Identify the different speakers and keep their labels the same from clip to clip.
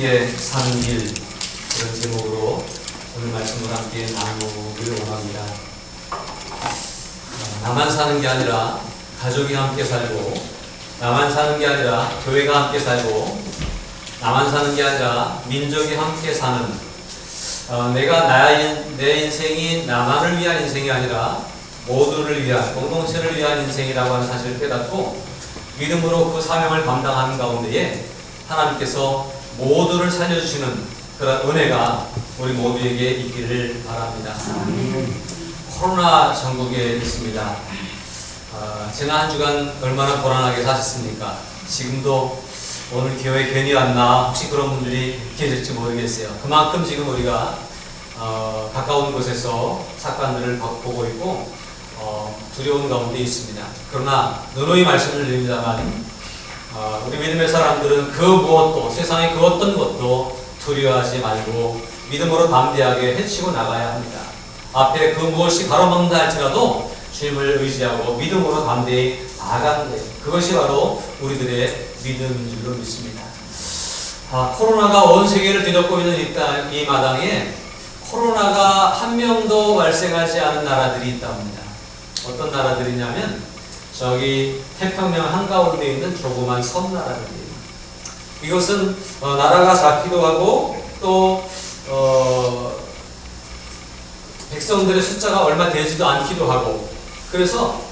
Speaker 1: 함께 사는 길, 그런 제목으로 오늘 말씀을 함께 나누기를 원합니다. 나만 사는 게 아니라 가족이 함께 살고, 나만 사는 게 아니라 교회가 함께 살고, 나만 사는 게 아니라 민족이 함께 사는, 내 인생이 나만을 위한 인생이 아니라 모두를 위한, 공동체를 위한 인생이라고 하는 사실을 깨닫고 믿음으로 그 사명을 감당하는 가운데에 하나님께서 모두를 살려주시는 그런 은혜가 우리 모두에게 있기를 바랍니다. 코로나 전국에 있습니다. 지난 한 주간 얼마나 고난하게 사셨습니까? 지금도 오늘 교회 괜히 왔나 혹시 그런 분들이 계실지 모르겠어요. 그만큼 지금 우리가 가까운 곳에서 사건들을 보고 있고 두려운 가운데 있습니다. 그러나 누누이 말씀을 드립니다만 우리 믿음의 사람들은 그 무엇도, 세상의 그 어떤 것도 두려워하지 말고 믿음으로 담대하게 헤치고 나가야 합니다. 앞에 그 무엇이 가로막는다 할지라도 주님을 의지하고 믿음으로 담대히 나아가는 거예요. 그것이 바로 우리들의 믿음인 줄로 믿습니다. 코로나가 온 세계를 뒤덮고 있는 이 마당에 코로나가 한 명도 발생하지 않은 나라들이 있답니다. 어떤 나라들이냐면 저기 태평양 한가운데 있는 조그만 섬나라들이에요. 이것은 나라가 작기도 하고 또 백성들의 숫자가 얼마 되지도 않기도 하고, 그래서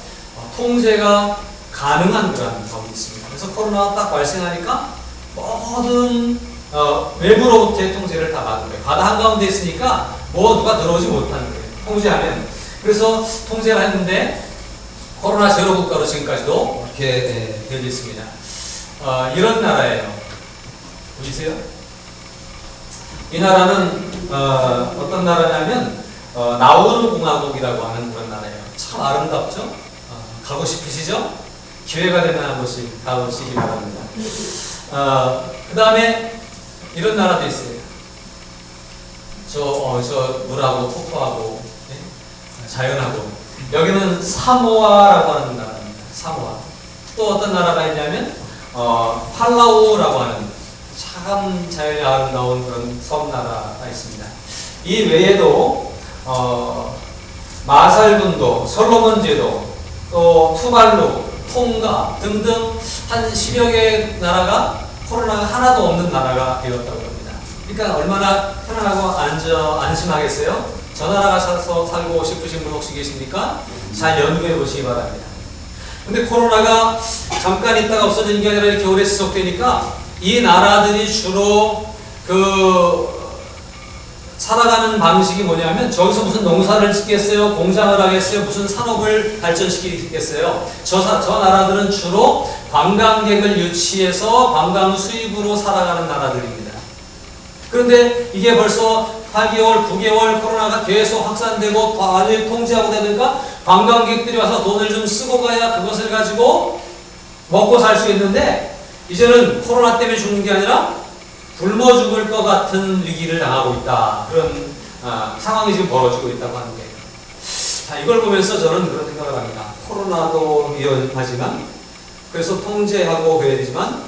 Speaker 1: 통제가 가능한 그런 점이 있습니다. 그래서 코로나가 딱 발생하니까 모든 외부로부터의 통제를 다 막은 거예요. 바다 한가운데 있으니까 누가 들어오지 못하는 거예요. 통제하면. 그래서 통제를 했는데 코로나 제로 국가로 지금까지도 이렇게 되어 있습니다. 이런 나라예요. 보이세요? 이 나라는 어떤 나라냐면 나우루 공화국이라고 하는 그런 나라예요. 참 아름답죠? 가고 싶으시죠? 기회가 되면 한 번씩 가보시기 바랍니다. 그 다음에 이런 나라도 있어요. 저 물하고 폭포하고 자연하고. 여기는 사모아라고 하는 나라입니다. 사모아. 또 어떤 나라가 있냐면 팔라우라고 하는 참 자연이 아름다운 그런 섬나라가 있습니다. 이 외에도 마살군도, 솔로몬 제도, 또 투발루, 통가 등등 한 10여 개의 나라가 코로나가 하나도 없는 나라가 되었다고 합니다. 그러니까 얼마나 편안하고 안심하겠어요? 저 나라 가서 살고 싶으신 분 혹시 계십니까? 잘 연구해 보시기 바랍니다. 근데 코로나가 잠깐 있다가 없어지는 게 아니라 이렇게 오래 지속되니까 이 나라들이 주로 살아가는 방식이 뭐냐면 저기서 무슨 농사를 짓겠어요? 공장을 하겠어요? 무슨 산업을 발전시키겠어요? 저 나라들은 주로 관광객을 유치해서 관광 수입으로 살아가는 나라들입니다. 그런데 이게 벌써 8개월, 9개월 코로나가 계속 확산되고 완전히 통제하고 되니까 관광객들이 와서 돈을 좀 쓰고 가야 그것을 가지고 먹고 살 수 있는데 이제는 코로나 때문에 죽는 게 아니라 굶어 죽을 것 같은 위기를 당하고 있다. 그런 상황이 지금 벌어지고 있다고 하는 거예요. 이걸 보면서 저는 그런 생각을 합니다. 코로나도 위험하지만 그래서 통제하고 그래야 되지만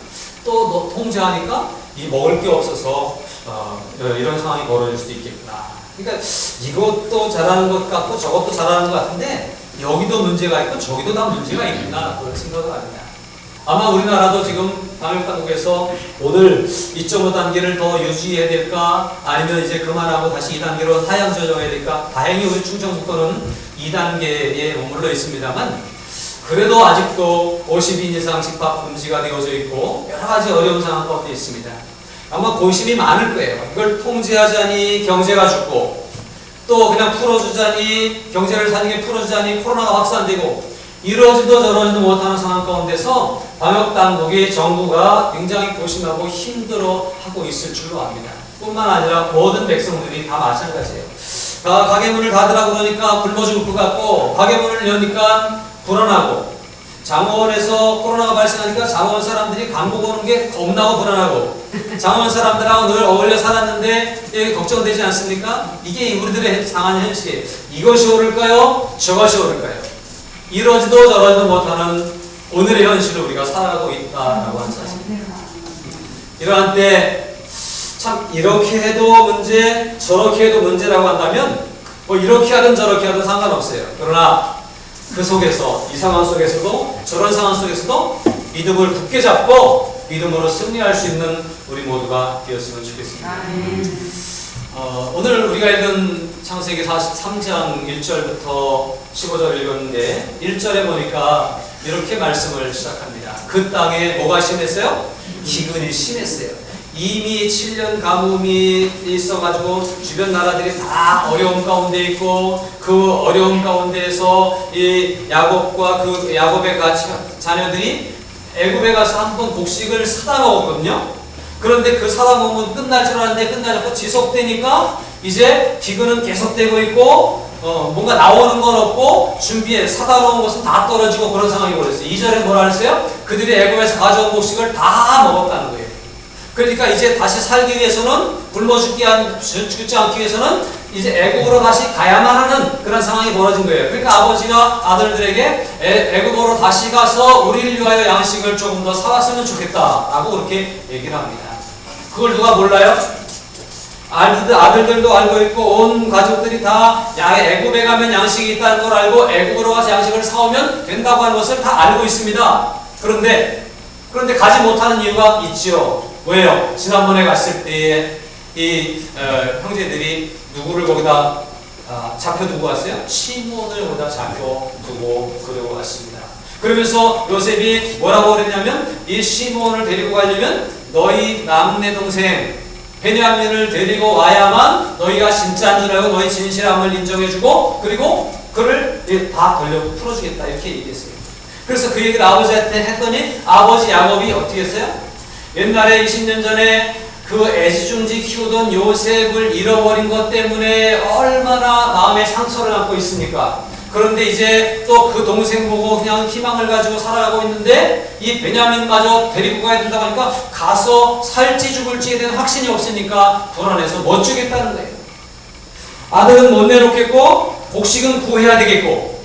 Speaker 1: 또 통제하니까 이 먹을 게 없어서 이런 상황이 벌어질 수도 있겠구나. 그러니까 이것도 잘하는 것 같고 저것도 잘하는 것 같은데 여기도 문제가 있고 저기도 다 문제가 있구나 그런 생각을 합니다. 아마 우리나라도 지금 방역당국에서 오늘 2.5단계를 더 유지해야 될까 아니면 이제 그만하고 다시 2단계로 하향 조정해야 될까. 다행히 우리 충청북도는 2단계에 머물러 있습니다만 그래도 아직도 50인 이상 집합 금지가 되어져 있고 여러 가지 어려운 상황 가운데 있습니다. 아마 고심이 많을 거예요. 이걸 통제하자니 경제가 죽고 또 그냥 풀어주자니 경제를 사는 풀어주자니 코로나가 확산되고 이러지도 저러지도 못하는 상황 가운데서 방역당국이 정부가 굉장히 고심하고 힘들어하고 있을 줄로 압니다. 뿐만 아니라 모든 백성들이 다 마찬가지예요. 가게 문을 닫으라고 그러니까 굶어 죽을 것 같고 가게 문을 여니까 불안하고 장원에서 코로나가 발생하니까 장원 사람들이 광고 보는 게 겁나고 불안하고 장원 사람들하고 늘 어울려 살았는데 걱정되지 않습니까? 이게 우리들의 상한 현실이에요. 이것이 옳을까요? 저것이 옳을까요? 이러지도 저러지도 못하는 오늘의 현실을 우리가 살아가고 있다라고 하는 사실입니다. 이러한 때 참 이렇게 해도 문제, 저렇게 해도 문제라고 한다면 뭐 이렇게 하든 저렇게 하든 상관없어요. 그러나 그 속에서, 이 상황 속에서도, 저런 상황 속에서도 믿음을 굳게 잡고 믿음으로 승리할 수 있는 우리 모두가 되었으면 좋겠습니다. 오늘 우리가 읽은 창세기 43장 1절부터 15절 읽었는데 1절에 보니까 이렇게 말씀을 시작합니다. 그 땅에 뭐가 심했어요? 기근이 심했어요. 이미 7년 가뭄이 있어가지고 주변 나라들이 다 어려움 가운데 있고, 그 어려움 가운데에서 이 야곱과 그 야곱의 자녀들이 애굽에 가서 한번 곡식을 사다 먹었거든요. 그런데 그 사다 먹으면 끝날 줄 알았는데 끝나지 않고 지속되니까 이제 기근은 계속되고 있고 뭔가 나오는 건 없고 준비해 사다 놓은 것은 다 떨어지고 그런 상황이 벌어졌어요. 2절에 뭐라 했어요? 그들이 애굽에서 가져온 곡식을 다 먹었다는 거예요. 그러니까 이제 다시 살기 위해서는, 굶어 죽지 않기 위해서는 이제 애굽으로 다시 가야만 하는 그런 상황이 벌어진 거예요. 그러니까 아버지가 아들들에게 애굽으로 다시 가서 우리를 위하여 양식을 조금 더 사왔으면 좋겠다라고 그렇게 얘기를 합니다. 그걸 누가 몰라요? 아들들도 알고 있고 온 가족들이 다 애굽에 가면 양식이 있다는 걸 알고 애굽으로 가서 양식을 사오면 된다고 하는 것을 다 알고 있습니다. 그런데 가지 못하는 이유가 있지요. 왜요? 지난번에 갔을 때에 이 형제들이 누구를 거기다 잡혀두고 갔어요? 시몬을 거기다 잡혀두고 그러고 갔습니다. 그러면서 요셉이 뭐라고 그랬냐면 이 시몬을 데리고 가려면 너희 막내 동생 베냐민을 데리고 와야만 너희가 진짜인 줄 알고 너희 진실함을 인정해주고 그리고 그를 다 돌려 풀어주겠다 이렇게 얘기했어요. 그래서 그 얘기를 아버지한테 했더니 아버지 야곱이 어떻게 했어요? 옛날에 20년 전에 그 애지중지 키우던 요셉을 잃어버린 것 때문에 얼마나 마음에 상처를 안고 있습니까? 그런데 이제 또 그 동생 보고 그냥 희망을 가지고 살아가고 있는데 이 베냐민마저 데리고 가야 된다고 하니까 가서 살지 죽을지에 대한 확신이 없으니까 불안해서 못 주겠다는 거예요. 아들은 못 내놓겠고 곡식은 구해야 되겠고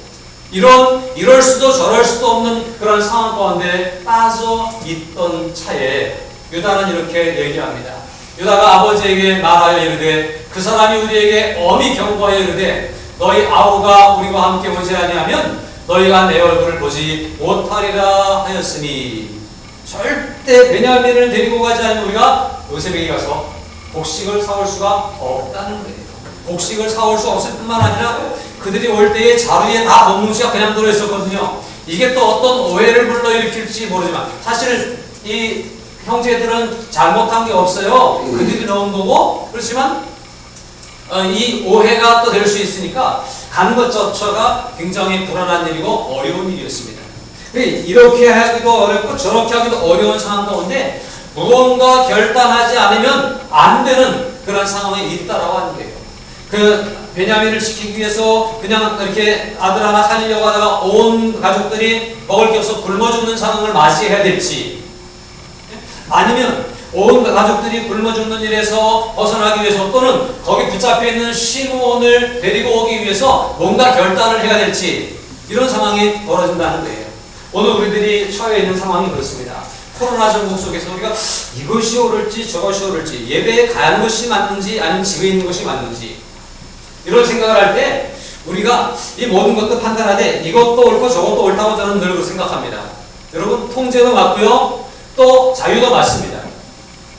Speaker 1: 이럴 수도 저럴 수도 없는 그런 상황 가운데 빠져 있던 차에 유다는 이렇게 얘기합니다. 유다가 아버지에게 말하여 이르되 그 사람이 우리에게 엄히 경고하여 이르되 너희 아우가 우리와 함께 오지 아니하면 너희가 내 얼굴을 보지 못하리라 하였으니 절대 베냐민을 데리고 가지 않으면 우리가 요셉에게 가서 곡식을 사올 수가 없다는 거예요. 곡식을 사올 수 없을 뿐만 아니라 그들이 올 때에 자루에 다 먹뭉치가 그냥 들어있었거든요. 이게 또 어떤 오해를 불러일으킬지 모르지만 사실 이 형제들은 잘못한 게 없어요. 그들이 넣은 거고 그렇지만 이 오해가 또 될 수 있으니까 가는 것 자체가 굉장히 불안한 일이고 어려운 일이었습니다. 이렇게 하기도 어렵고 저렇게 하기도 어려운 상황 가운데 무언가 결단하지 않으면 안 되는 그런 상황에 있다라고 하는 거예요. 그 베냐민을 지키기 위해서 그냥 이렇게 아들 하나 살리려고 하다가 온 가족들이 먹을 게 없어 굶어 죽는 상황을 맞이해야 될지 아니면 온 가족들이 굶어 죽는 일에서 벗어나기 위해서 또는 거기 붙잡혀 있는 시므온을 데리고 오기 위해서 뭔가 결단을 해야 될지 이런 상황이 벌어진다는 거예요. 오늘 우리들이 처해 있는 상황이 그렇습니다. 코로나 전국 속에서 우리가 이것이 옳을지 저것이 옳을지 예배에 가는 것이 맞는지 아니면 집에 있는 것이 맞는지 이런 생각을 할 때 우리가 이 모든 것도 판단하되 이것도 옳고 저것도 옳다고 저는 늘 생각합니다. 여러분 통제도 맞고요. 또 자유도 맞습니다.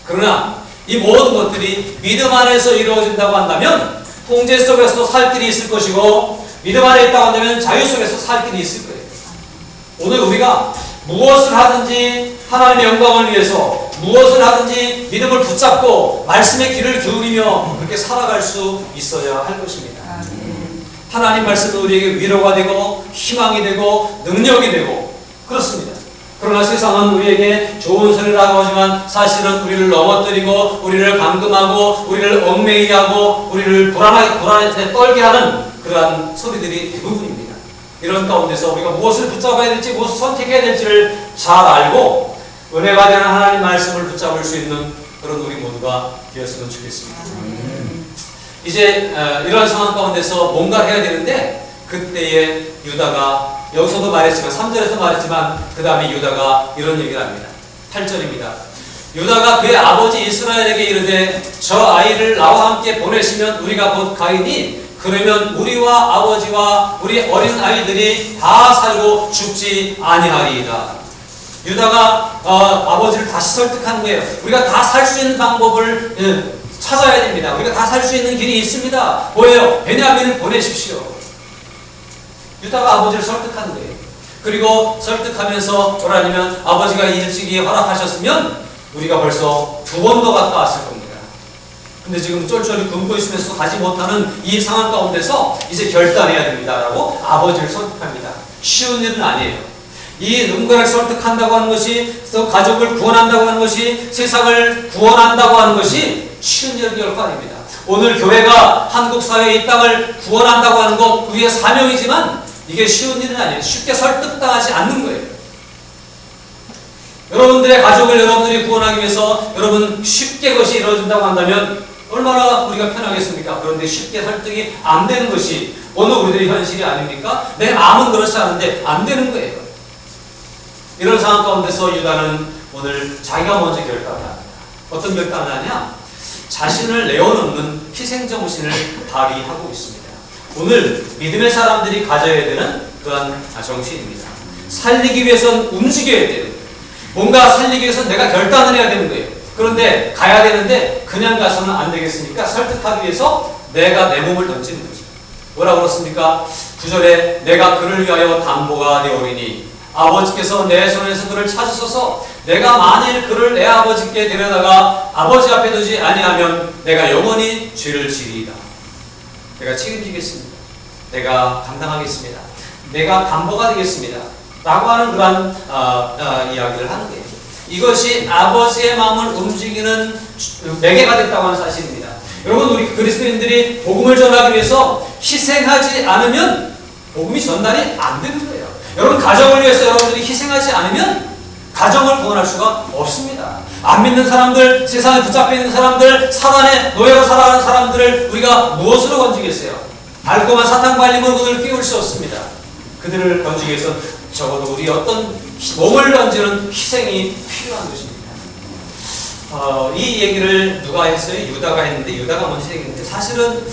Speaker 1: 그러나 이 모든 것들이 믿음 안에서 이루어진다고 한다면 통제 속에서 살 길이 있을 것이고 믿음 안에 있다고 한다면 자유 속에서 살 길이 있을 거예요. 오늘 우리가 무엇을 하든지 하나님의 영광을 위해서 무엇을 하든지 믿음을 붙잡고 말씀의 귀를 기울이며 그렇게 살아갈 수 있어야 할 것입니다. 하나님 말씀은 우리에게 위로가 되고 희망이 되고 능력이 되고 그렇습니다. 그러나 세상은 우리에게 좋은 소리를 하고 하지만 사실은 우리를 넘어뜨리고 우리를 감금하고 우리를 얽매이게 하고 우리를 불안에 떨게 하는 그러한 소리들이 대부분입니다. 이런 가운데서 우리가 무엇을 붙잡아야 될지 무엇을 선택해야 될지를 잘 알고 은혜가 되는 하나님 말씀을 붙잡을 수 있는 그런 우리 모두가 되었으면 좋겠습니다. 이제 이런 상황 가운데서 뭔가를 해야 되는데 그때에 유다가 여기서도 말했지만 3절에서 말했지만 그 다음에 유다가 이런 얘기를 합니다. 8절입니다. 유다가 그의 아버지 이스라엘에게 이르되 저 아이를 나와 함께 보내시면 우리가 곧 가이니 그러면 우리와 아버지와 우리 어린 아이들이 다 살고 죽지 아니하리이다. 유다가 아버지를 다시 설득한 거예요. 우리가 다 살 수 있는 방법을 찾아야 됩니다. 우리가 다 살 수 있는 길이 있습니다. 뭐예요? 베냐민을 보내십시오. 유다가 아버지를 설득한 거예요. 그리고 설득하면서 뭐라냐면 아버지가 일찍이 허락하셨으면 우리가 벌써 2번 더 갔다 왔을 겁니다. 근데 지금 쫄쫄이 굶고 있으면서 가지 못하는 이 상황 가운데서 이제 결단해야 됩니다라고 아버지를 설득합니다. 쉬운 일은 아니에요. 이 누군가를 설득한다고 하는 것이, 또 가족을 구원한다고 하는 것이, 세상을 구원한다고 하는 것이 쉬운 일은 결코 아닙니다. 오늘 교회가 한국 사회의 이 땅을 구원한다고 하는 것 우리의 사명이지만 이게 쉬운 일은 아니에요. 쉽게 설득당하지 않는 거예요. 여러분들의 가족을 여러분들이 구원하기 위해서 여러분 쉽게 그것이 이루어진다고 한다면 얼마나 우리가 편하겠습니까? 그런데 쉽게 설득이 안 되는 것이 오늘 우리들의 현실이 아닙니까? 내 마음은 그렇지 않은데 안 되는 거예요. 이런 상황 가운데서 유다는 오늘 자기가 먼저 결단을 합니다. 어떤 결단을 하냐? 자신을 내어놓는 희생정신을 발휘하고 있습니다. 오늘 믿음의 사람들이 가져야 되는 그런 정신입니다. 살리기 위해서는 움직여야 되는 거예요. 뭔가 살리기 위해서는 내가 결단을 해야 되는 거예요. 그런데 가야 되는데 그냥 가서는 안 되겠으니까 설득하기 위해서 내가 내 몸을 던지는 거죠. 뭐라고 그렇습니까? 9절에 내가 그를 위하여 담보가 되오리니 아버지께서 내 손에서 그를 찾으소서. 내가 만일 그를 내 아버지께 데려다가 아버지 앞에 두지 아니하면 내가 영원히 죄를 지리이다. 내가 책임지겠습니다. 내가 감당하겠습니다. 내가 담보가 되겠습니다. 라고 하는 그런 이야기를 하는 거예요. 이것이 아버지의 마음을 움직이는 매개가 됐다고 하는 사실입니다. 여러분, 우리 그리스도인들이 복음을 전하기 위해서 희생하지 않으면 복음이 전달이 안 되는 거예요. 여러분, 가정을 위해서 여러분들이 희생하지 않으면 가정을 구원할 수가 없습니다. 안 믿는 사람들, 세상에 붙잡혀 있는 사람들, 사단의 노예로 살아가는 사람들을 우리가 무엇으로 건지겠어요? 달콤한 사탕 발림으로 그들을 끼울 수 없습니다. 그들을 건지기 위해서 적어도 우리 어떤 몸을 던지는 희생이 필요한 것입니다. 이 얘기를 누가 했어요? 유다가 했는데, 유다가 먼저 얘기했는데, 사실은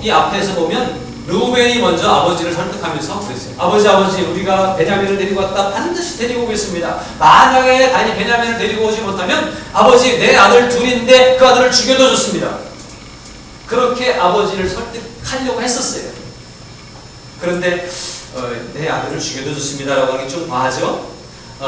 Speaker 1: 이 앞에서 보면 르우벤이 먼저 아버지를 설득하면서 그랬어요. 아버지, 우리가 베냐민을 데리고 왔다. 반드시 데리고 오겠습니다. 만약에 다니 베냐민을 데리고 오지 못하면 아버지, 내 아들 둘인데 그 아들을 죽여도 좋습니다. 그렇게 아버지를 설득하려고 했었어요. 그런데 내 아들을 죽여도 좋습니다라고 하기 좀 과하죠?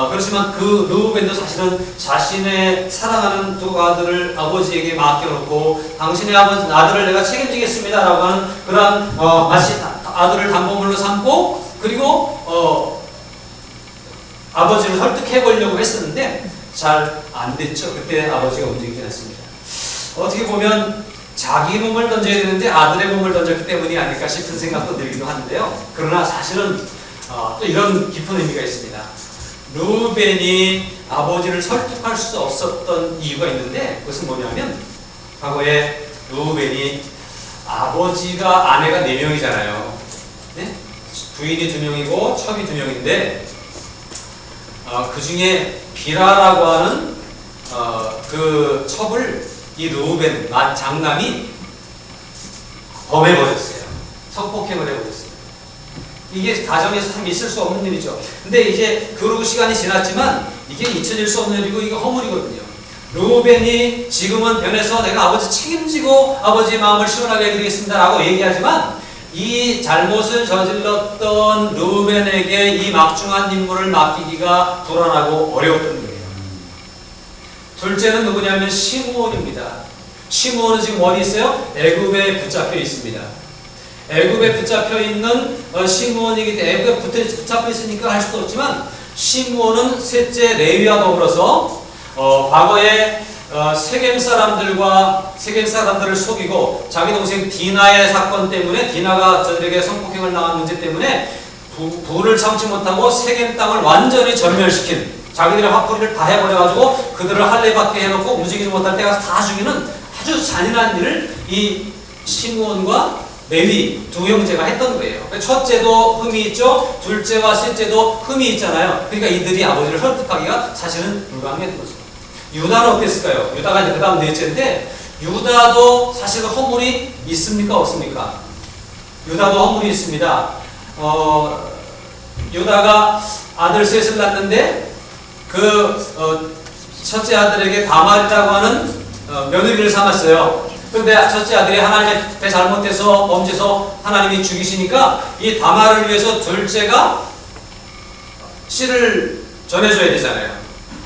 Speaker 1: 그렇지만 그 르우벤도 사실은 자신의 사랑하는 두 아들을 아버지에게 맡겨놓고 당신의 아들을 내가 책임지겠습니다라고 하는 그런 마치 아들을 담보물로 삼고 그리고 아버지를 설득해 보려고 했었는데 잘 안 됐죠. 그때 아버지가 움직이지 않습니다. 어떻게 보면 자기 몸을 던져야 되는데 아들의 몸을 던졌기 때문이 아닐까 싶은 생각도 들기도 하는데요. 그러나 사실은 또 이런 깊은 의미가 있습니다. 르우벤이 아버지를 설득할 수 없었던 이유가 있는데 그것은 뭐냐면 과거에 르우벤이 아버지가 아내가 4명이잖아요. 네? 부인이 2명이고 첩이 2명인데 그 중에 비라라고 하는 그 첩을 이 르우벤 장남이 범해버렸어요. 성폭행을 해버렸어요. 이게 가정에서 참 있을 수 없는 일이죠. 근데 이제 그러고 시간이 지났지만 이게 잊혀질 수 없는 일이고 이게 허물이거든요. 르우벤이 지금은 변해서 내가 아버지 책임지고 아버지의 마음을 시원하게 해드리겠습니다 라고 얘기하지만 이 잘못을 저질렀던 르우벤에게 이 막중한 임무를 맡기기가 불안하고 어려웠던 거예요. 둘째는 누구냐면 시므온입니다. 시므온은 지금 어디 있어요? 애굽에 붙잡혀 있습니다. 애굽에 붙잡혀 있는 시므온이기 때문에 애굽에 붙잡혀 있으니까 할 수도 없지만 시므온은 셋째 레위와 더불어서 과거에 세겜 사람들을 속이고 자기 동생 디나의 사건 때문에 디나가 저들에게 성폭행을 당한 문제 때문에 부를 참지 못하고 세겜 땅을 완전히 전멸시킨 자기들의 화풀이를 다 해버려가지고 그들을 할례받게 해놓고 움직이지 못할 때 가서 다 죽이는 아주 잔인한 일을 이 시므온과 레위 두 형제가 했던 거예요. 첫째도 흠이 있죠. 둘째와 셋째도 흠이 있잖아요. 그러니까 이들이 아버지를 설득하기가 사실은 불가능했던 거죠. 유다는 어땠을까요? 유다가 이제 그 다음 넷째인데, 유다도 사실 허물이 있습니까? 없습니까? 유다도 허물이 있습니다. 유다가 아들 셋을 낳는데, 첫째 아들에게 다말이라고 하는 며느리를 삼았어요. 그런데 첫째 아들이 하나님의 잘못돼서 범죄해서 하나님이 죽이시니까 이 다말을 위해서 둘째가 씨를 전해줘야 되잖아요.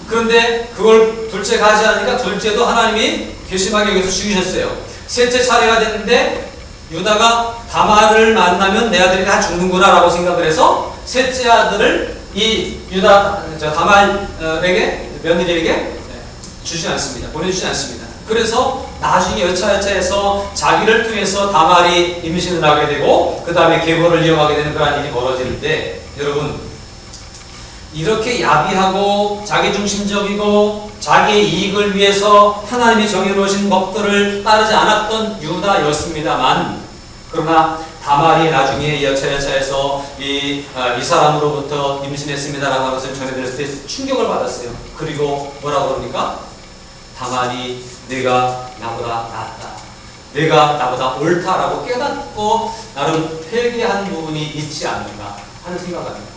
Speaker 1: 그런데 그걸 둘째가 하지 않으니까 둘째도 하나님이 괘씸하게 여기서 죽이셨어요. 셋째 차례가 됐는데 유다가 다말을 만나면 내 아들이 다 죽는구나 라고 생각을 해서 셋째 아들을 이 다말에게, 며느리에게 주지 않습니다. 보내주지 않습니다. 그래서 나중에 여차여차해서 자기를 통해서 다말이 임신을 하게 되고 그 다음에 계보를 이어가게 되는 그런 일이 벌어지는데, 여러분, 이렇게 야비하고 자기중심적이고 자기의 이익을 위해서 하나님이 정해놓으신 법들을 따르지 않았던 유다였습니다만, 그러나 다말이 나중에 여차여차해서 이 사람으로부터 임신했습니다라고 하는 것을 전해드렸을 때 충격을 받았어요. 그리고 뭐라고 그럽니까? 다말이 내가 나보다 낫다, 내가 나보다 옳다라고 깨닫고 나름 회개한 부분이 있지 않는가 하는 생각을 합니다.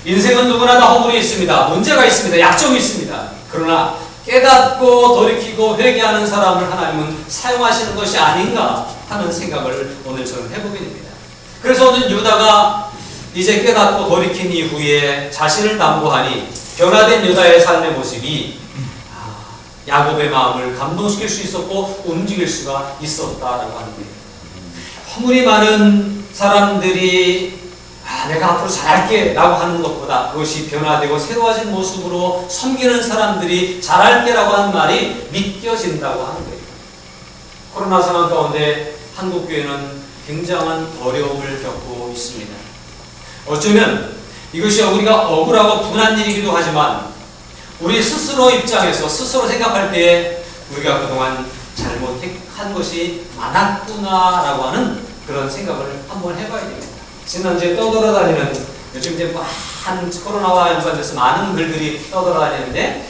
Speaker 1: 인생은 누구나 다 허물이 있습니다. 문제가 있습니다. 약점이 있습니다. 그러나 깨닫고 돌이키고 회개하는 사람을 하나님은 사용하시는 것이 아닌가 하는 생각을 오늘 저는 해보게 됩니다. 그래서 오늘 유다가 이제 깨닫고 돌이킨 이후에 자신을 담보하니 변화된 유다의 삶의 모습이 야곱의 마음을 감동시킬 수 있었고 움직일 수가 있었다라고 하는 거예요. 허물이 많은 사람들이 내가 앞으로 잘할게 라고 하는 것보다 그것이 변화되고 새로워진 모습으로 섬기는 사람들이 잘할게 라고 하는 말이 믿겨진다고 하는 거예요. 코로나 상황 가운데 한국교회는 굉장한 어려움을 겪고 있습니다. 어쩌면 이것이 우리가 억울하고 분한 일이기도 하지만 우리 스스로 입장에서 스스로 생각할 때 우리가 그동안 잘못한 것이 많았구나 라고 하는 그런 생각을 한번 해봐야 됩니다. 지난주에 떠돌아다니는, 요즘 이제 한 코로나와 연관돼서 많은 글들이 떠돌아다니는데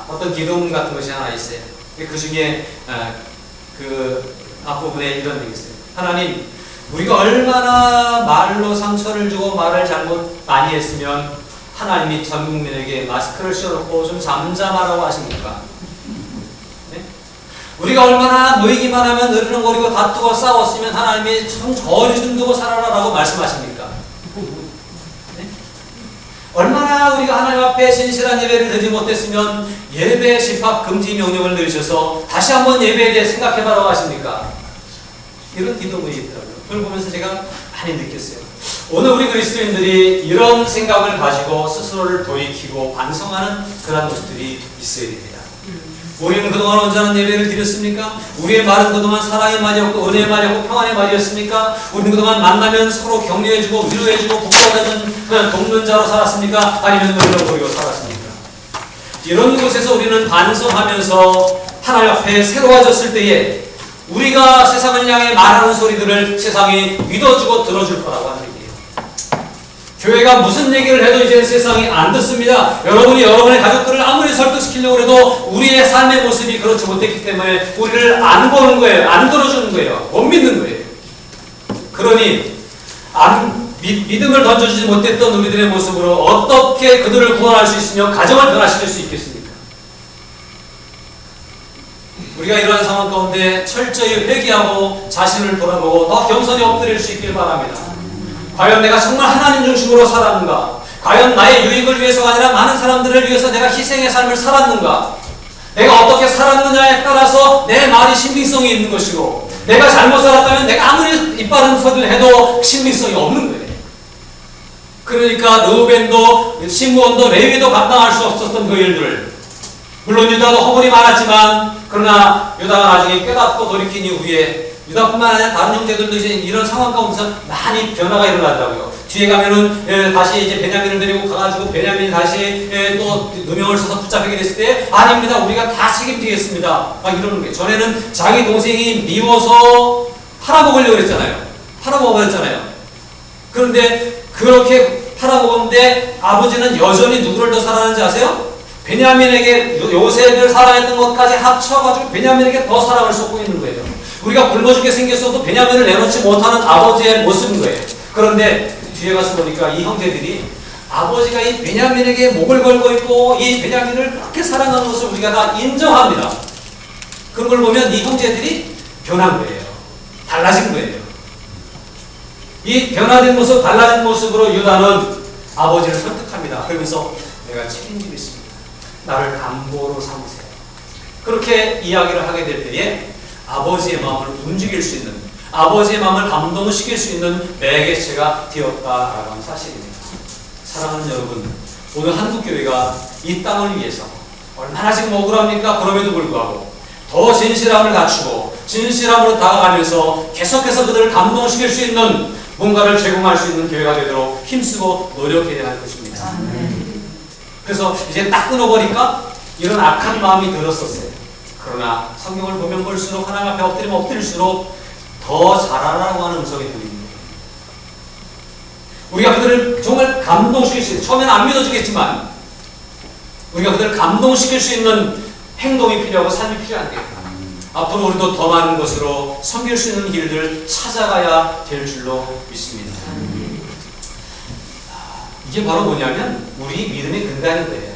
Speaker 1: 어떤 기도문 같은 것이 하나 있어요. 그 중에 그 앞부분에 이런 얘기 있어요. 하나님, 우리가 얼마나 말로 상처를 주고 말을 잘못 많이 했으면 하나님이 전 국민에게 마스크를 씌워놓고 좀 잠잠하라고 하십니까? 네? 우리가 얼마나 모이기만 하면 으르렁거리고 다투고 싸웠으면 하나님이 좀 거리 좀 두고 살아라라고 말씀하십니까? 네? 얼마나 우리가 하나님 앞에 진실한 예배를 드리지 못했으면 예배 집합 금지 명령을 내리셔서 다시 한번 예배에 대해 생각해봐라고 하십니까? 이런 기도문이 있더라고요. 그걸 보면서 제가 많이 느꼈어요. 오늘 우리 그리스도인들이 이런 생각을 가지고 스스로를 돌이키고 반성하는 그런 모습들이 있어야 됩니다. 우리는 그동안 온전한 예배를 드렸습니까? 우리의 말은 그동안 사랑의 말이었고 은혜의 말이었고 평안의 말이었습니까? 우리는 그동안 만나면 서로 격려해주고 위로해주고 북돋아주는 그런 돕는 자로 살았습니까? 아니면 으르렁거리고 살았습니까? 이런 곳에서 우리는 반성하면서 하나님 앞에 새로워졌을 때에 우리가 세상을 향해 말하는 소리들을 세상이 믿어주고 들어줄 거라고 하는 얘기예요. 교회가 무슨 얘기를 해도 이제 세상이 안 듣습니다. 여러분이 여러분의 가족들을 아무리 설득시키려고 해도 우리의 삶의 모습이 그렇지 못했기 때문에 우리를 안 보는 거예요. 안 들어주는 거예요. 못 믿는 거예요. 그러니 믿음을 던져주지 못했던 우리들의 모습으로 어떻게 그들을 구원할 수 있으며 가정을 변화시킬 수 있겠습니까? 우리가 이러한 상황 가운데 철저히 회개하고 자신을 돌아보고 더 겸손히 엎드릴 수 있길 바랍니다. 과연 내가 정말 하나님 중심으로 살았는가? 과연 나의 유익을 위해서가 아니라 많은 사람들을 위해서 내가 희생의 삶을 살았는가? 내가 어떻게 살았느냐에 따라서 내 말이 신빙성이 있는 것이고, 내가 잘못 살았다면 내가 아무리 이빠른 소리를 해도 신빙성이 없는 거예요. 그러니까 르우벤도 시므온도 레위도 감당할 수 없었던 그 일들, 물론 유다도 허물이 많았지만 그러나 유다가 나중에 깨닫고 돌이킨 이후에 유다뿐만 아니라 다른 형제들도 이제 이런 상황 가운데서 많이 변화가 일어나더라고요. 뒤에 가면은 다시 이제 베냐민을 데리고 가가지고 베냐민이 다시 또 누명을 써서 붙잡히게 됐을 때 아닙니다, 우리가 다 책임지겠습니다 막 이러는 거예요. 전에는 자기 동생이 미워서 팔아먹으려고 그랬잖아요. 팔아먹었잖아요. 그런데 그렇게 팔아먹었는데 아버지는 여전히 누구를 더 사랑하는지 아세요? 베냐민에게 요셉을 사랑했던 것까지 합쳐가지고 베냐민에게 더 사랑을 쏟고 있는 거예요. 우리가 굶어 죽게 생겼어도 베냐민을 내놓지 못하는 아버지의 모습인 거예요. 그런데 뒤에 가서 보니까 이 형제들이 아버지가 이 베냐민에게 목을 걸고 있고 이 베냐민을 그렇게 사랑하는 것을 우리가 다 인정합니다. 그런 걸 보면 이 형제들이 변한 거예요. 달라진 거예요. 이 변화된 모습, 달라진 모습으로 유다는 아버지를 설득합니다. 그러면서 내가 책임지고 있습니다. 나를 담보로 삼으세요. 그렇게 이야기를 하게 될 때에 아버지의 마음을 움직일 수 있는, 아버지의 마음을 감동시킬 수 있는 매개체가 되었다라고 하는 사실입니다. 사랑하는 여러분, 오늘 한국교회가 이 땅을 위해서 얼마나 지금 억울합니까? 그럼에도 불구하고 더 진실함을 갖추고 진실함으로 다가가면서 계속해서 그들을 감동시킬 수 있는 뭔가를 제공할 수 있는 교회가 되도록 힘쓰고 노력해야 할 것입니다. 그래서 이제 딱 끊어버리니까 이런 악한 마음이 들었었어요. 그러나 성경을 보면 볼수록 하나님 앞에 엎드리면 엎드릴수록 더 잘하라고 하는 음성이 들립니다. 우리가 그들을 정말 감동시킬 수 있는, 처음에는 안 믿어주겠지만 우리가 그들을 감동시킬 수 있는 행동이 필요하고 삶이 필요한데 앞으로 우리도 더 많은 것으로 섬길 수 있는 길들을 찾아가야 될 줄로 믿습니다. 이게 바로 뭐냐면 우리 믿음의 근간인 거예요.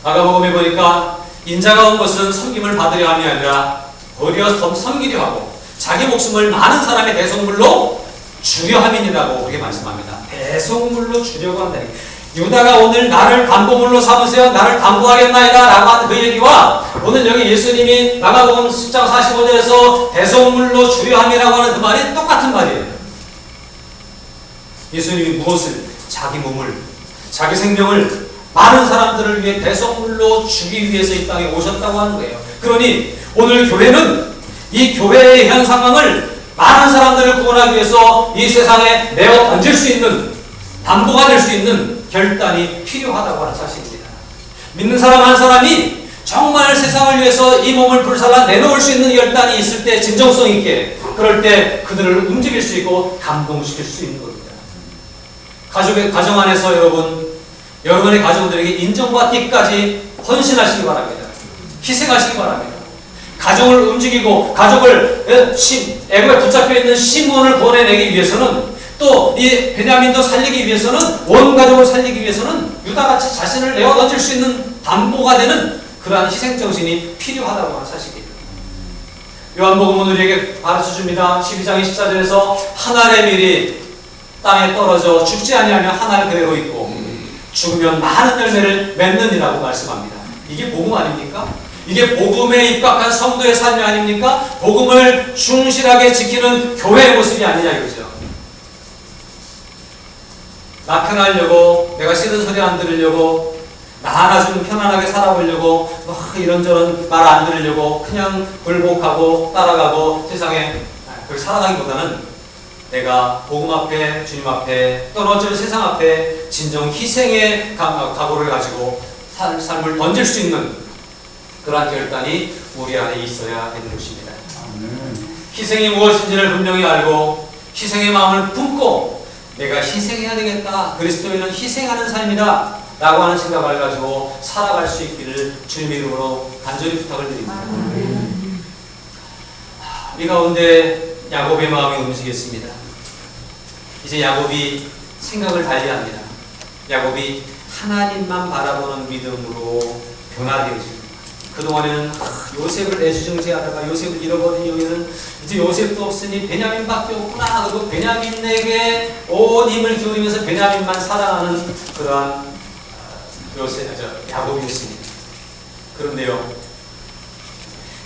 Speaker 1: 마가복음에 보니까 인자가 온 것은 섬김을 받으려 함이 아니라 도리어 섬기려 하고 자기 목숨을 많은 사람의 대속물로 주려 함이니라고 우리에게 말씀합니다. 대속물로 주려고 한다니. 유다가 오늘 나를 담보물로 삼으세요, 나를 담보하겠나이다 라고 하는 그 얘기와 오늘 여기 예수님이 마가복음 10장 45절에서 대속물로 주려 함이라고 하는 그 말이 똑같은 말이에요. 예수님이 무엇을? 자기 몸을, 자기 생명을 많은 사람들을 위해 대속물로 주기 위해서 이 땅에 오셨다고 하는 거예요. 그러니 오늘 교회는 이 교회의 현 상황을 많은 사람들을 구원하기 위해서 이 세상에 내어 던질 수 있는, 담보가 될 수 있는 결단이 필요하다고 하는 사실입니다. 믿는 사람 한 사람이 정말 세상을 위해서 이 몸을 불살라 내놓을 수 있는 결단이 있을 때, 진정성 있게, 그럴 때 그들을 움직일 수 있고 감동시킬 수 있는 겁니다. 가정 안에서 여러분의 가정들에게 인정과 띠까지 헌신하시기 바랍니다. 희생하시기 바랍니다. 가정을 움직이고 가족을 애국에 붙잡혀 있는 시몬을 보내내기 위해서는, 또 이 베냐민도 살리기 위해서는, 온 가족을 살리기 위해서는 유다같이 자신을 내어 던질 수 있는 담보가 되는 그러한 희생정신이 필요하다고 하는 사실입니다. 요한복음은 우리에게 가르쳐줍니다. 12장 24절에서 한 알의 밀이 땅에 떨어져 죽지 아니하며 한 알 그대로 있고 죽으면 많은 열매를 맺느니라고 말씀합니다. 이게 복음 아닙니까? 이게 복음에 입각한 성도의 삶이 아닙니까? 복음을 충실하게 지키는 교회의 모습이 아니냐 이거죠. 나 편하려고, 내가 싫은 소리 안 들으려고, 나 하나 좀 편안하게 살아보려고, 이런저런 말 안 들으려고 그냥 굴복하고 따라가고 세상에 그렇게 살아가기보다는 내가 복음 앞에, 주님 앞에, 떨어질 세상 앞에 진정 희생의 각오를 가지고 삶을 던질 수 있는 그러한 결단이 우리 안에 있어야 되는 것입니다. 희생이 무엇인지를 분명히 알고 희생의 마음을 품고 내가 희생해야 되겠다, 그리스도인은 희생하는 삶이다 라고 하는 생각을 가지고 살아갈 수 있기를 주님의 이름으로 간절히 부탁을 드립니다. 이 가운데 야곱의 마음이 움직였습니다. 이제 야곱이 생각을 달리합니다. 야곱이 하나님만 바라보는 믿음으로 변화되어집니다. 그동안에는 요셉을 애지중지하다가 요셉을 잃어버린 이후에는 이제 요셉도 없으니 베냐민밖에 없구나 하고 베냐민에게 온 힘을 기울이면서 베냐민만 사랑하는 그러한 야곱이었습니다. 그런데요,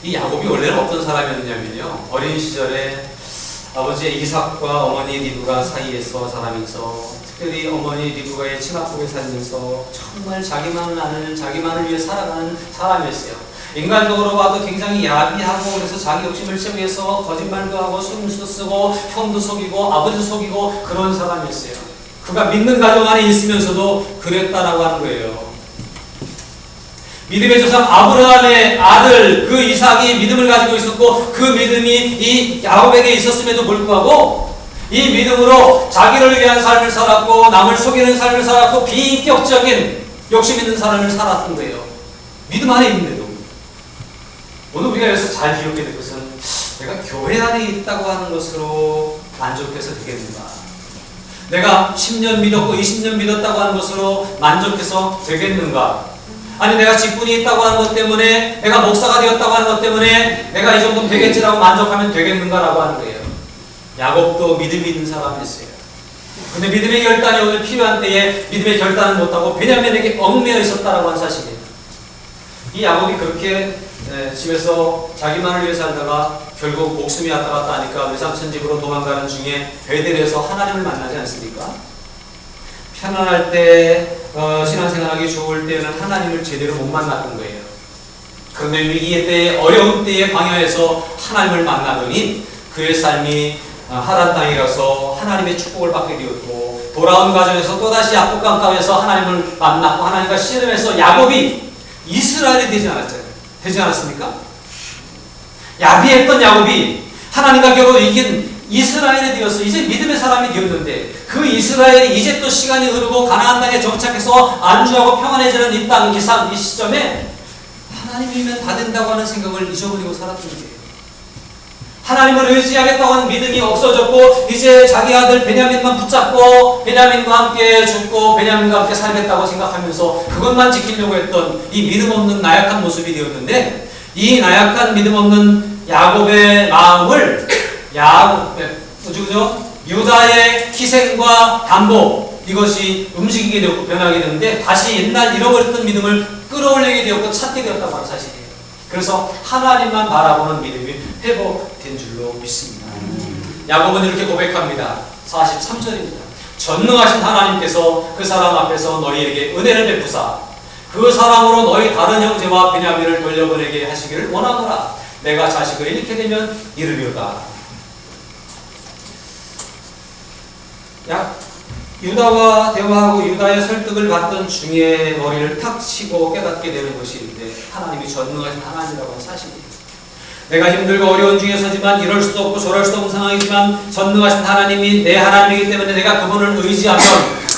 Speaker 1: 이 야곱이 원래는 어떤 사람이었냐면요, 어린 시절에 아버지의 이삭과 어머니 리브가 사이에서 자라면서 특별히 어머니 리브가의 친아프에 살면서 정말 자기만을 위해 살아가는 사람이었어요. 인간적으로 봐도 굉장히 야비하고, 그래서 자기 욕심을 채우기 위해서 거짓말도 하고 속임수도 쓰고 형도 속이고 아버지도 속이고 그런 사람이었어요. 그가 믿는 가정 안에 있으면서도 그랬다라고 하는 거예요. 믿음의 조상 아브라함의 아들 그 이삭이 믿음을 가지고 있었고 그 믿음이 이 야곱에게 있었음에도 불구하고 이 믿음으로 자기를 위한 삶을 살았고 남을 속이는 삶을 살았고 비인격적인 욕심 있는 삶을 살았던 거예요. 믿음 안에 있는데도. 오늘 우리가 여기서 잘 기억해야 될 것은 내가 교회 안에 있다고 하는 것으로 만족해서 되겠는가? 내가 10년 믿었고 20년 믿었다고 하는 것으로 만족해서 되겠는가? 아니 내가 직분이 있다고 하는 것 때문에, 내가 목사가 되었다고 하는 것 때문에 내가 이 정도면 되겠지라고 만족하면 되겠는가라고 하는 거예요. 야곱도 믿음이 있는 사람이었어요. 근데 믿음의 결단이 오늘 필요한 때에 믿음의 결단을 못하고 베냐민에게 얽매여 있었다라고 하는 사실이에요. 이 야곱이 그렇게 집에서 자기만을 위해 살다가 결국 목숨이 왔다 갔다 하니까 외삼촌 집으로 도망가는 중에 베델에서 하나님을 만나지 않습니까? 편안할 때, 신앙생활하기 좋을 때는 하나님을 제대로 못 만났던 거예요. 그런데 위기의 때에, 어려운 때에 광야에서 하나님을 만나더니 그의 삶이 하란 땅에 가서 하나님의 축복을 받게 되었고, 돌아온 과정에서 또다시 야곱 강가에서 하나님을 만났고 하나님과 씨름해서 야곱이 이스라엘이 되지 않았습니까? 야비했던 야곱이 하나님과 겨루 이긴 이스라엘이 되어서 이제 믿음의 사람이 되었는데, 그 이스라엘이 이제 또 시간이 흐르고 가나안 땅에 정착해서 안주하고 평안해지는 이 땅, 이 시점에 하나님이면 다 된다고 하는 생각을 잊어버리고 살았던 거예요. 하나님을 의지하겠다고 하는 믿음이 없어졌고, 이제 자기 아들 베냐민만 붙잡고 베냐민과 함께 죽고 베냐민과 함께 살겠다고 생각하면서 그것만 지키려고 했던 이 믿음 없는 나약한 모습이 되었는데, 이 나약한 믿음 없는 야곱의 마음을 유다의 희생과 담보, 이것이 움직이게 되었고 변하게 되는데, 다시 옛날 잃어버렸던 믿음을 끌어올리게 되었고 찾게 되었다고 하는 사실이에요. 그래서 하나님만 바라보는 믿음이 회복된 줄로 믿습니다. 야곱은 이렇게 고백합니다. 43절입니다. 전능하신 하나님께서 그 사람 앞에서 너희에게 은혜를 베푸사 그 사람으로 너희 다른 형제와 베냐민을 돌려보내게 하시기를 원하노라. 내가 자식을 잃게 되면 이르리로다. 유다와 대화하고 유다의 설득을 받던 중에 머리를 탁 치고 깨닫게 되는 것인데, 하나님이 전능하신 하나님이라고 하는 사실이에요. 내가 힘들고 어려운 중에서지만 이럴 수도 없고 저럴 수도 없는 상황이지만 전능하신 하나님이 내 하나님이기 때문에 내가 그분을 의지하면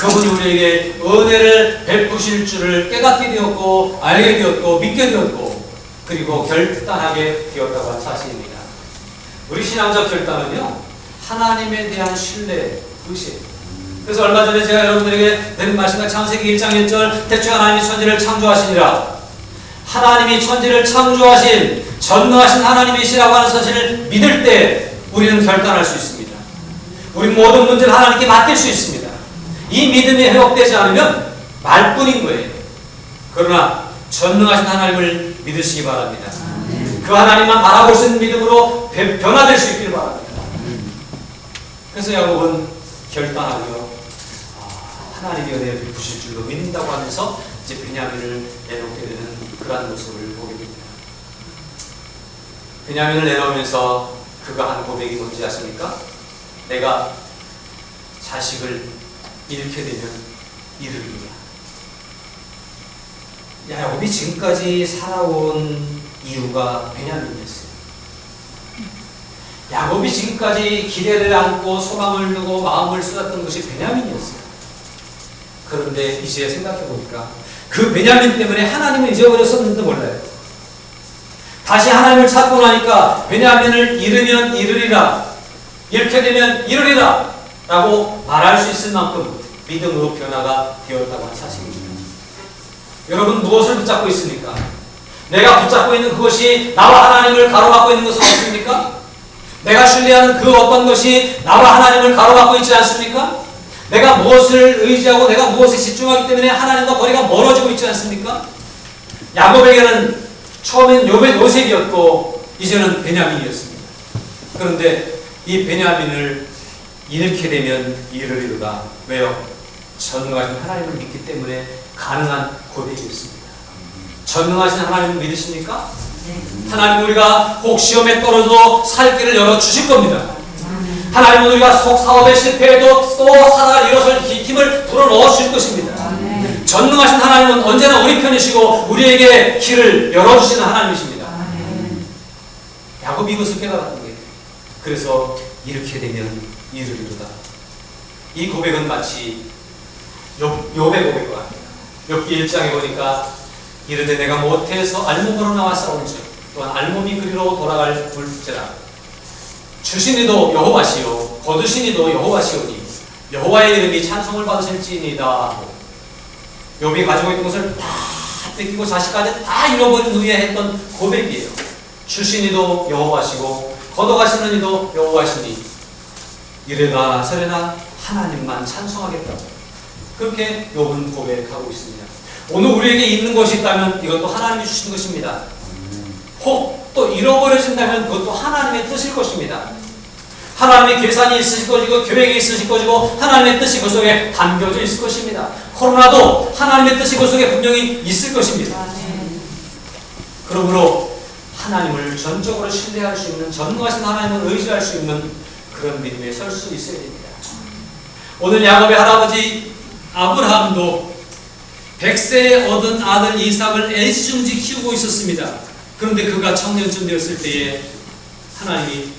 Speaker 1: 그분이 우리에게 은혜를 베푸실 줄을 깨닫게 되었고, 알게 되었고, 믿게 되었고, 그리고 결단하게 되었다고 하는 사실입니다. 우리 신앙적 결단은요, 하나님에 대한 신뢰, 의식. 그래서 얼마 전에 제가 여러분들에게 드린 말씀과 창세기 1장 1절 대충 하나님이 천지를 창조하시니라. 하나님이 천지를 창조하신 전능하신 하나님이시라고 하는 사실을 믿을 때 우리는 결단할 수 있습니다. 우리 모든 문제를 하나님께 맡길 수 있습니다. 이 믿음이 회복되지 않으면 말뿐인 거예요. 그러나 전능하신 하나님을 믿으시기 바랍니다. 그 하나님만 바라볼 수 있는 믿음으로 변화될 수 있기를 바랍니다. 그래서 야곱은 결단하며 하나님이 은혜를 베푸실 줄로 믿는다고 하면서 이제 베냐민을 내놓게 되는 그러한 모습을 보게 됩니다. 베냐민을 내놓으면서 그가 한 고백이 뭔지 아십니까? 내가 자식을 잃게 되면 이르리라. 야곱이 지금까지 살아온 이유가 베냐민이었어요. 야곱이 지금까지 기대를 안고 소망을 두고 마음을 쏟았던 것이 베냐민이었어요. 그런데 이제 생각해보니까 그 베냐민 때문에 하나님을 잊어버렸었는지도 몰라요. 다시 하나님을 찾고 나니까 베냐민을 잃으면 이르리라, 잃게 되면 이르리라 라고 말할 수 있을 만큼 믿음으로 변화가 되었다고 하는 사실입니다. 여러분, 무엇을 붙잡고 있습니까? 내가 붙잡고 있는 그것이 나와 하나님을 가로막고 있는 것은 없습니까? 내가 신뢰하는 그 어떤 것이 나와 하나님을 가로막고 있지 않습니까? 내가 무엇을 의지하고 내가 무엇에 집중하기 때문에 하나님과 거리가 멀어지고 있지 않습니까? 야곱에게는 처음엔 요셉이었고 이제는 베냐민이었습니다. 그런데 이 베냐민을 잃게 되면 이르리로다. 왜요? 전능하신 하나님을 믿기 때문에 가능한 고백이었습니다. 전능하신 하나님을 믿으십니까? 하나님, 우리가 혹 시험에 떨어져도 살 길을 열어주실 겁니다. 하나님은 우리가 속 사업에 실패해도 또 살아 일어설 힘을 불어넣어 주실 것입니다. 전능하신 하나님은 언제나 우리 편이시고 우리에게 길을 열어주시는 하나님이십니다. 야곱이 이것을 깨달았던 거예요. 그래서 이렇게 되면 이르리로다. 이 고백은 마치 욥의 고백과 같아요. 욥기 1장에 보니까 이르되 내가 못해서 알몸으로 나와 싸울즉 또한 알몸이 그리로 돌아갈 불지라. 주신 이도 여호와시요 거두신 이도 여호와시오니 여호와의 이름이 찬송을 받으실지니이다. 욥이 가지고 있던 것을 다 뺏기고 자식까지 다 잃어버린 후에 했던 고백이에요. 주신 이도 여호와시고 걷어가시는 이도 여호와시니 이래나 저래나 하나님만 찬송하겠다고 그렇게 욥은 고백하고 있습니다. 오늘 우리에게 있는 것이 있다면 이것도 하나님이 주신 것입니다. 혹 또 잃어버려진다면 그것도 하나님의 뜻일 것입니다. 하나님의 계산이 있으실 것이고 계획이 있으실 것이고 하나님의 뜻이 그 속에 담겨져 있을 것입니다. 코로나도 하나님의 뜻이 그 속에 분명히 있을 것입니다. 그러므로 하나님을 전적으로 신뢰할 수 있는, 전능하신 하나님을 의지할 수 있는 그런 믿음에 설 수 있어야 됩니다. 오늘 야곱의 할아버지 아브라함도 100세에 얻은 아들 이삭을 애지중지 키우고 있었습니다. 그런데 그가 청년쯤 되었을 때에 하나님이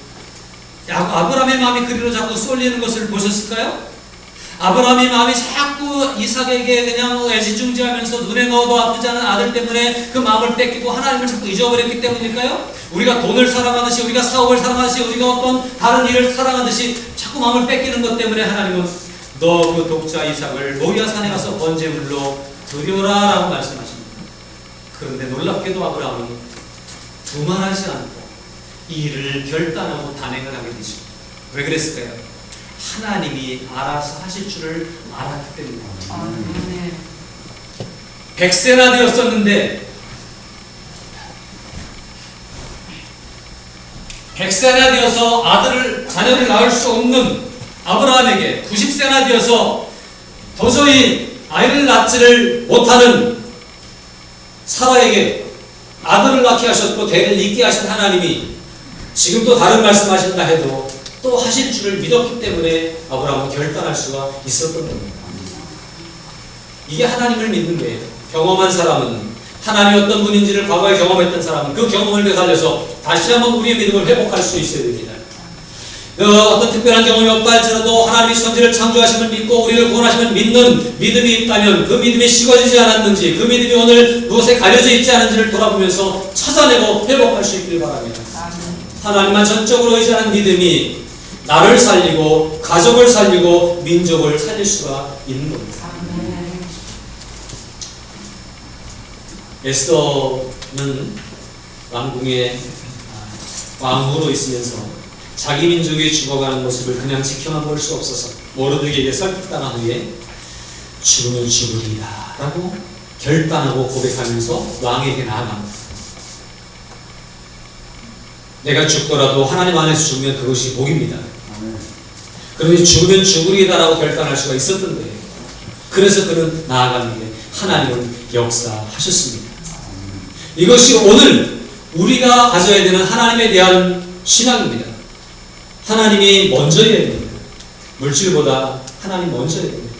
Speaker 1: 아브라함의 마음이 그리로 자꾸 쏠리는 것을 보셨을까요? 아브라함의 마음이 자꾸 이삭에게 그냥 애지중지하면서 눈에 넣어도 아프지 않은 아들 때문에 그 마음을 뺏기고 하나님을 자꾸 잊어버렸기 때문일까요? 우리가 돈을 사랑하듯이, 우리가 사업을 사랑하듯이, 우리가 어떤 다른 일을 사랑하듯이 자꾸 마음을 뺏기는 것 때문에 하나님은 너 그 독자 이삭을 모리아산에 가서 번제물로 드려라 라고 말씀하십니다. 그런데 놀랍게도 아브라함은 두말하지 않고 이 일을 결단하고 단행을 하게 되죠. 왜 그랬을까요? 하나님이 알아서 하실 줄을 알았기 때문입니다. 100세나 되었었는데 100세나 되어서 자녀를 낳을 수 없는 아브라함에게 90세나 되어서 도저히 아이를 낳지를 못하는 사라에게 아들을 낳게 하셨고 대를 잇게 하신 하나님이 지금 또 다른 말씀하신다 해도 또 하실 줄을 믿었기 때문에 아브라함은 결단할 수가 있었던 겁니다. 이게 하나님을 믿는 거예요. 경험한 사람은, 하나님이 어떤 분인지를 과거에 경험했던 사람은 그 경험을 되살려서 다시 한번 우리의 믿음을 회복할 수 있어야 됩니다. 어떤 특별한 경험이 없다 할지라도 하나님이 천지를 창조하심을 믿고 우리를 구원하심을 믿는 믿음이 있다면 그 믿음이 식어지지 않았는지, 그 믿음이 오늘 무엇에 가려져 있지 않은지를 돌아보면서 찾아내고 회복할 수 있길 바랍니다. 하나님만 전적으로 의지하는 믿음이 나를 살리고 가족을 살리고 민족을 살릴 수가 있는 겁니다. 에스더는 왕궁의 왕후로 있으면서 자기 민족이 죽어가는 모습을 그냥 지켜만 볼 수 없어서 모르드게에게 설득당한 후에 죽으면 죽으리라 라고 결단하고 고백하면서 왕에게 나아갑니다. 내가 죽더라도 하나님 안에서 죽으면 그것이 복입니다. 그러니 죽으면 죽으리다 라고 결단할 수가 있었던 거예요. 그래서 그는 나아가는데 하나님은 역사하셨습니다. 이것이 오늘 우리가 가져야 되는 하나님에 대한 신앙입니다. 하나님이 먼저여야 됩니다. 물질보다 하나님 먼저여야 됩니다.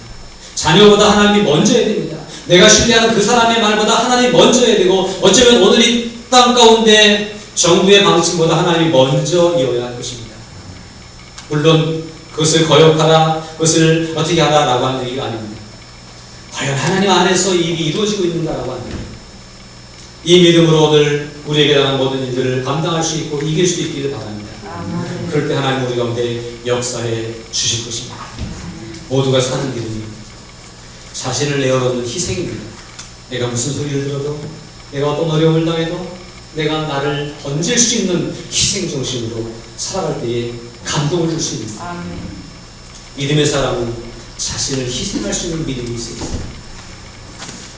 Speaker 1: 자녀보다 하나님이 먼저여야 됩니다. 내가 신뢰하는 그 사람의 말보다 하나님이 먼저여야 되고 어쩌면 오늘 이 땅 가운데 정부의 방침보다 하나님이 먼저이어야 할 것입니다. 물론 그것을 거역하라, 그것을 어떻게 하라라고 하는 얘기가 아닙니다. 과연 하나님 안에서 이 일이 이루어지고 있는가라고 하는 거예요. 이 믿음으로 오늘 우리에게 당한 모든 일들을 감당할 수 있고 이길 수 있기를 바랍니다. 그럴 때 하나님 우리 가운데 역사해 주실 것입니다. 모두가 사는 믿음이 자신을 내어놓는 희생입니다. 내가 무슨 소리를 들어도, 내가 어떤 어려움을 당해도 내가 나를 던질 수 있는 희생 정신으로 살아갈 때에 감동을 줄 수 있는 믿음의 사람은 자신을 희생할 수 있는 믿음이 있습니다.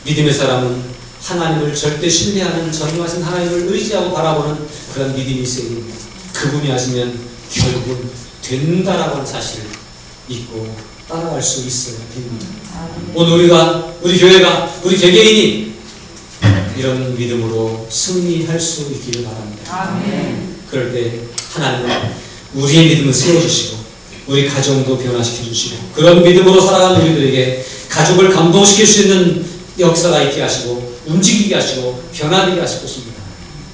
Speaker 1: 믿음의 사람은 하나님을 절대 신뢰하는 전능하신 하나님을 의지하고 바라보는 그런 믿음이 있어야 됩니다. 그분이 하시면 결국은 된다라고 하는 사실을 믿고 따라갈 수 있어야 됩니다. 오늘 우리 교회가, 우리 개개인이 이런 믿음으로 승리할 수 있기를 바랍니다. 아멘. 그럴 때 하나님은 우리의 믿음을 세워주시고 우리 가정도 변화시켜 주시고 그런 믿음으로 살아가는 우리들에게 가족을 감동시킬 수 있는 역사가 있게 하시고 움직이게 하시고 변화되게 하실 것입니다.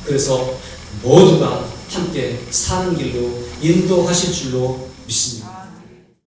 Speaker 1: 그래서 모두가 함께 사는 길로 인도하실 줄로 믿습니다.